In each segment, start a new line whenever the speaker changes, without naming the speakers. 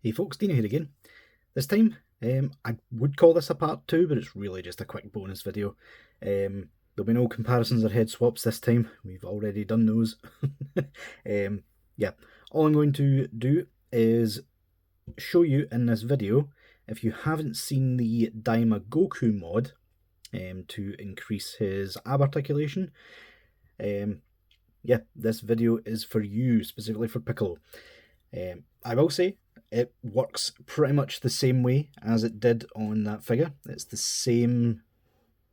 Hey folks, Deano here again. This time, I would call this a part 2, but it's really just a quick bonus video. There'll be no comparisons or head swaps this time, we've already done those. Yeah, all I'm going to do is show you in this video, if you haven't seen the Daima Goku mod to increase his ab articulation, yeah, this video is for you, specifically for Piccolo. I will say, it works pretty much the same way as it did on that figure. It's the same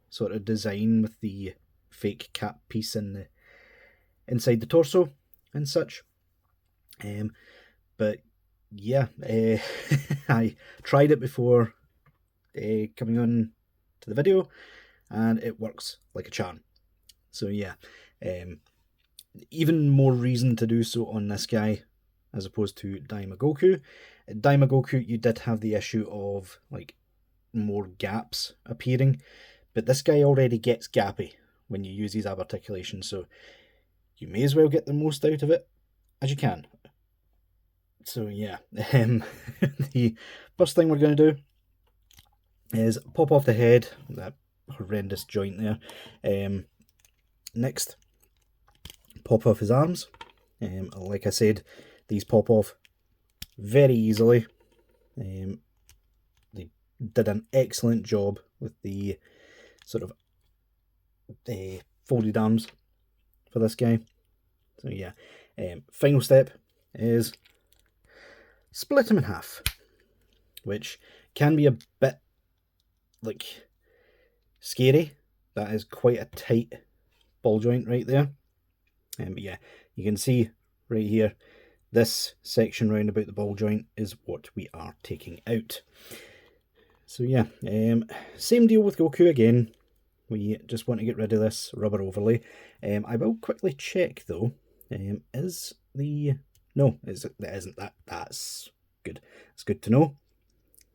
sort of design with the fake cap piece inside the torso and such. But yeah, I tried it before coming on to the video, and it works like a charm. So yeah, even more reason to do so on this guy as opposed to Daima Goku. Daima Goku, you did have the issue of like more gaps appearing, but this guy already gets gappy when you use his ab articulation, so you may as well get the most out of it as you can. So yeah, the first thing we're going to do is pop off the head, that horrendous joint there. Next, pop off his arms. Like I said, these pop off very easily. They did an excellent job with the sort of folded arms for this guy. So yeah, final step is split him in half, which can be a bit like scary. That is quite a tight ball joint right there. But yeah, you can see right here, this section round about the ball joint is what we are taking out. So yeah, same deal with Goku again. We just want to get rid of this rubber overlay. I will quickly check though. Is the... No, it isn't that. That's good. It's good to know.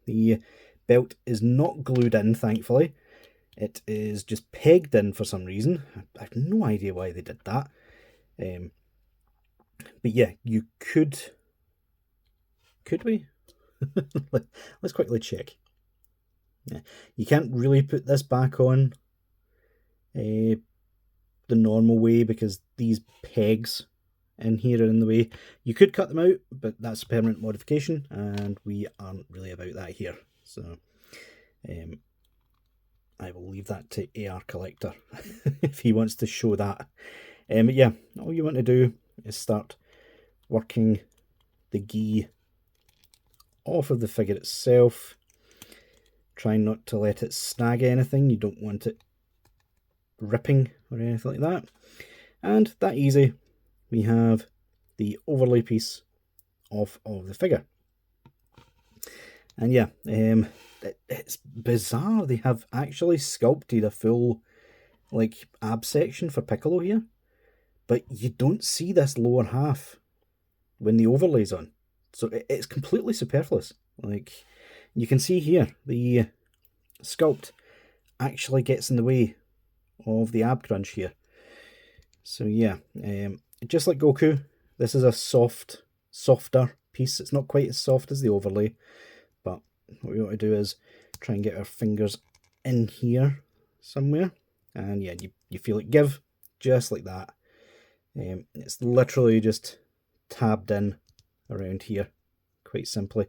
The belt is not glued in, thankfully. It is just pegged in for some reason. I have no idea why they did that. But yeah, you could we? Let's quickly check. Yeah, you can't really put this back on the normal way because these pegs in here are in the way. You could cut them out, but that's a permanent modification, and we aren't really about that here. So I will leave that to AR Collector if he wants to show that. But yeah, all you want to do is start working the gi off of the figure itself. Try not to let it snag anything. You don't want it ripping or anything like that. And that easy, we have the overlay piece off of the figure. And yeah, it's bizarre. They have actually sculpted a full like ab section for Piccolo here, but you don't see this lower half when the overlay's on, so it's completely superfluous. Like you can see here, the sculpt actually gets in the way of the ab crunch here. So yeah, just like Goku, this is a softer piece. It's not quite as soft as the overlay, but what we want to do is try and get our fingers in here somewhere, and yeah, you feel it give just like that. It's literally just tabbed in around here, quite simply.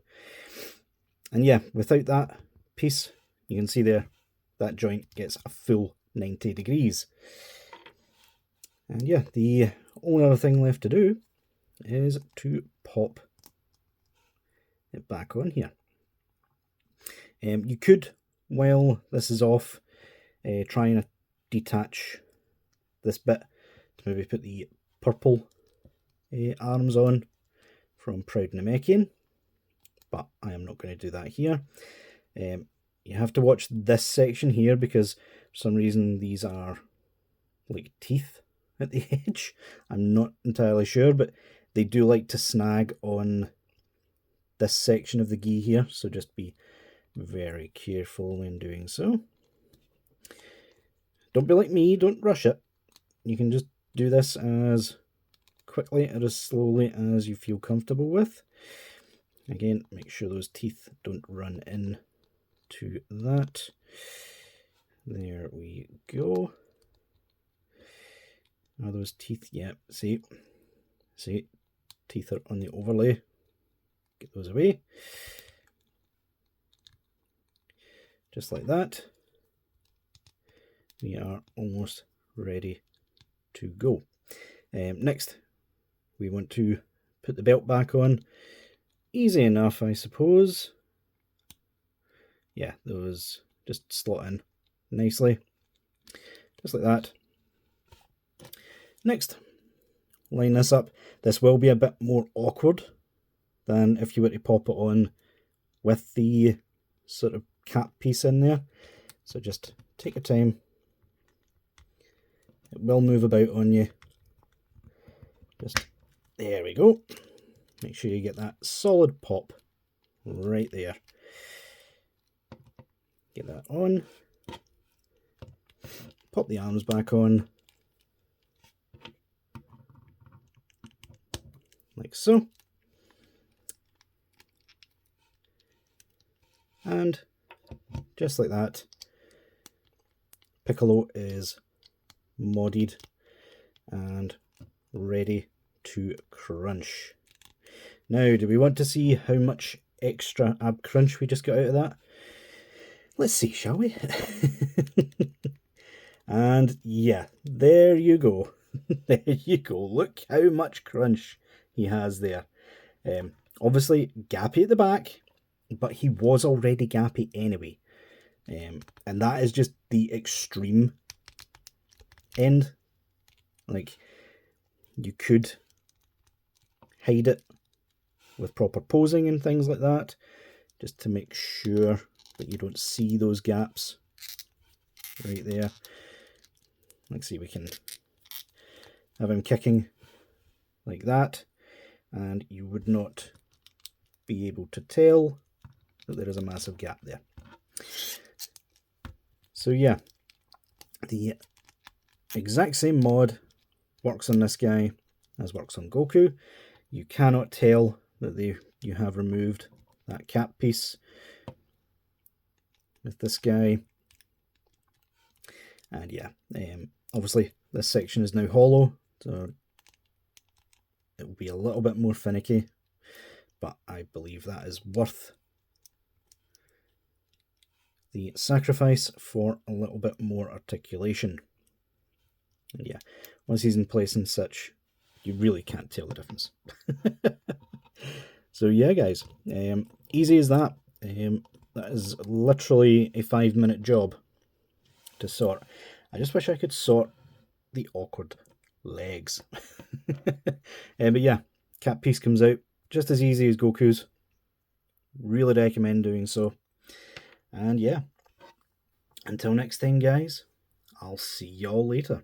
And yeah, without that piece, you can see there, that joint gets a full 90 degrees. And yeah, the only other thing left to do is to pop it back on here. You could, while this is off, try and detach this bit to maybe put the purple arms on from Proud Namekian, but I am not going to do that here. You have to watch this section here because for some reason these are like teeth at the edge. I'm not entirely sure, but they do like to snag on this section of the gi here, so just be very careful when doing so. Don't be like me, don't rush it. You can just do this as quickly or as slowly as you feel comfortable with. Again, make sure those teeth don't run in to that. There we go. Are those teeth? Yeah, see, teeth are on the overlay. Get those away. Just like that. We are almost ready to go. Next, we want to put the belt back on. Easy enough, I suppose. Yeah, those just slot in nicely. Just like that. Next, line this up. This will be a bit more awkward than if you were to pop it on with the sort of cap piece in there. So just take your time. It will move about on you. Just, there we go. Make sure you get that solid pop right there. Get that on. Pop the arms back on. Like so. And just like that, Piccolo is modded and ready to crunch. Now, do we want to see how much extra ab crunch we just got out of that? Let's see, shall we? And yeah, there you go. There you go. Look how much crunch he has there. Obviously, gappy at the back, but he was already gappy anyway. And that is just the extreme end. Like, you could hide it with proper posing and things like that, just to make sure that you don't see those gaps right there. Let's see, we can have him kicking like that, and you would not be able to tell that there is a massive gap there. So yeah, the exact same mod works on this guy as works on Goku. You cannot tell that you have removed that cap piece with this guy. And yeah, obviously this section is now hollow, so it will be a little bit more finicky, but I believe that is worth the sacrifice for a little bit more articulation. And yeah, once he's in place and such, you really can't tell the difference. So yeah, guys, easy as that. That is literally a 5-minute job to sort. I just wish I could sort the awkward legs. But yeah, cap piece comes out just as easy as Goku's. Really recommend doing so. And yeah, until next time, guys, I'll see y'all later.